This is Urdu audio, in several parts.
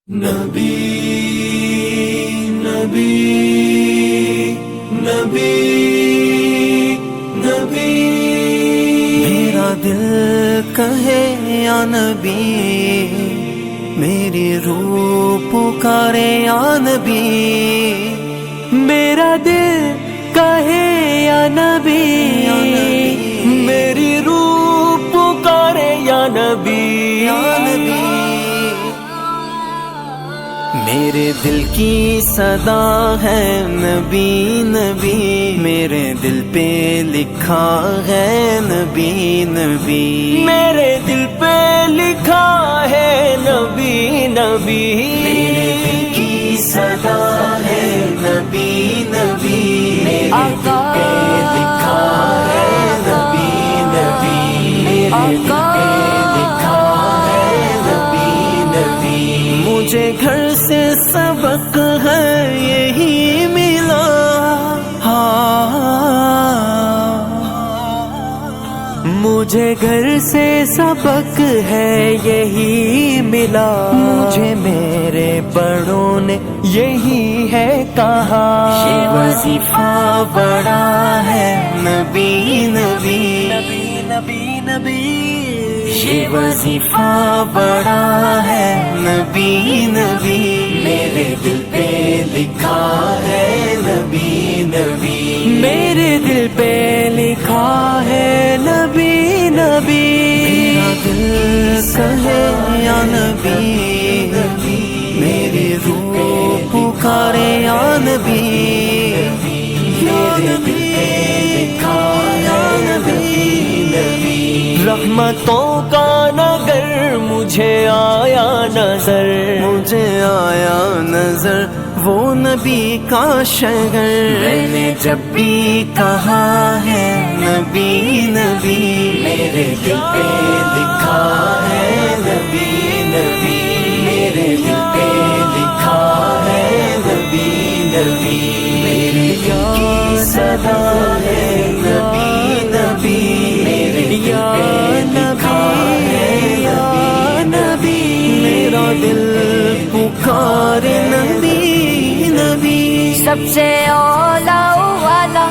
نبی نبی نبی نبی میرا دل کہے یا نبی، میری روح پکارے یا نبی، میرا دل کہے یا نبی، میری روح پکارے یا نبی، یا نبی، میرے دل کی صدا ہے نبی نبی، میرے دل پہ لکھا ہے نبی نبی، میرے دل پہ لکھا ہے نبی نبی، میرے دل کی صدا ہے نبی نبی، میرے دل پہ لکھا ہے نبی نبی، میرے دل پہ لکھا ہے نبی نبی، مجھے گھر سے سبق ہے یہی ملا، مجھے گھر سے سبق ہے یہی ملا، مجھے میرے بڑوں نے یہی ہے کہا، یہ وظیفہ بڑا ہے نبی نبی نبی نبی نبی، یہ وظیفہ بڑا ہے نبی نبی، میرے دل پہ لکھا ہے نبی نبی، میرے دل پہ لکھا ہے نبی نبی، میرا دل کہے یا نبی، میری روح پکارے یا نبی، میرے دل پہ لکھا ہے نبی نبی، رحمتوں کا نگر مجھے آیا نظر، مجھے آیا نظر وہ نبی کا شہر، میں نے جب بھی کہا ہے نبی نبی، میرے دل پہ لکھا ہے نبی نبی، میرے دل پہ لکھا ہے نبی نبی، میرے دل کی صدا ہے نبی نبی، میرے دل پہ لکھا ہے نبی نبی، میرا دل پکارے نبی نبی، سب سے اولا والا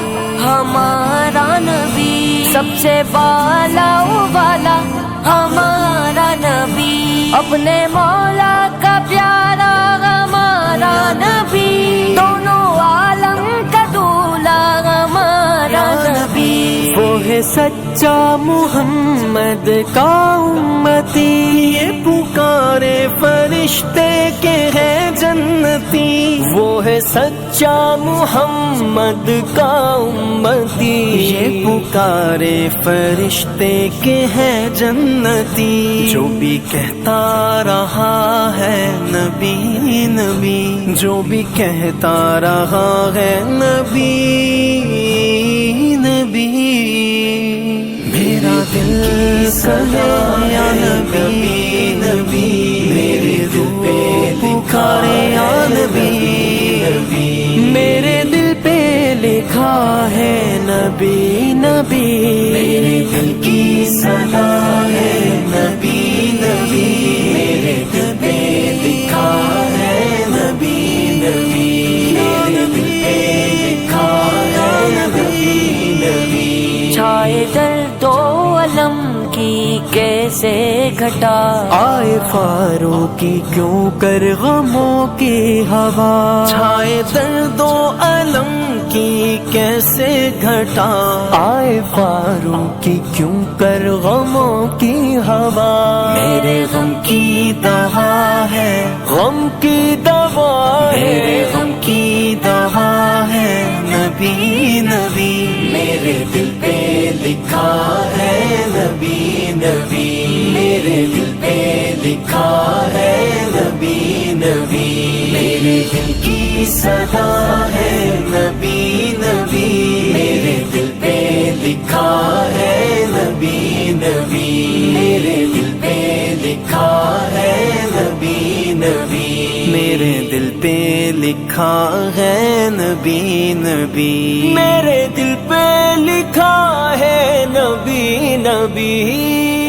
ہمارا نبی، سب سے بالا والا ہمارا نبی، اپنے مولا کا پیارا ہمارا نبی، دونوں عالم کا دولا ہمارا نبی، وہ ہے سچا محمد کا امتی، یہ پکارے فرشتے کے ہے جنتی، وہ ہے سچا محمد کا امتی، یہ پکارے فرشتے کے ہے جنتی، جو بھی کہتا رہا ہے نبی نبی، جو بھی کہتا رہا ہے نبی نبی، میرا دل کہے یا نبی نبی، میرے دل پہ پکارے یا نبی، میرے دل پہ لکھا ہے نبی نبی، میرے دل کی صدا ہے نبی نبی، میرے دل پہ لکھا ہے نبی نبی، میرے دل پہ لکھا ہے نبی نبی، چھائے درد و علم کی کیسے گھٹا، آئے فاروقی کیوں کر غموں کی ہوا، چھائے درد و علم کی کیسے گھٹا، آئے فاروقی کیوں کر غموں کی ہوا، میرے غم کی دوا ہے، غم کی دوا، میرے غم کی دوا ہے نبی نبی، میرے دل پہ لکھا ہے نبی نبی، میرے دل پہ لکھا ہے نبی نبی، میرے دل کی صدا ہے نبی نبی، میرے دل پہ لکھا ہے نبی نبی، میرے دل پہ لکھا ہے نبی نبی، میرے دل پہ لکھا ہے نبی نبی، میرے دل پہ لکھا ہے نبی نبی۔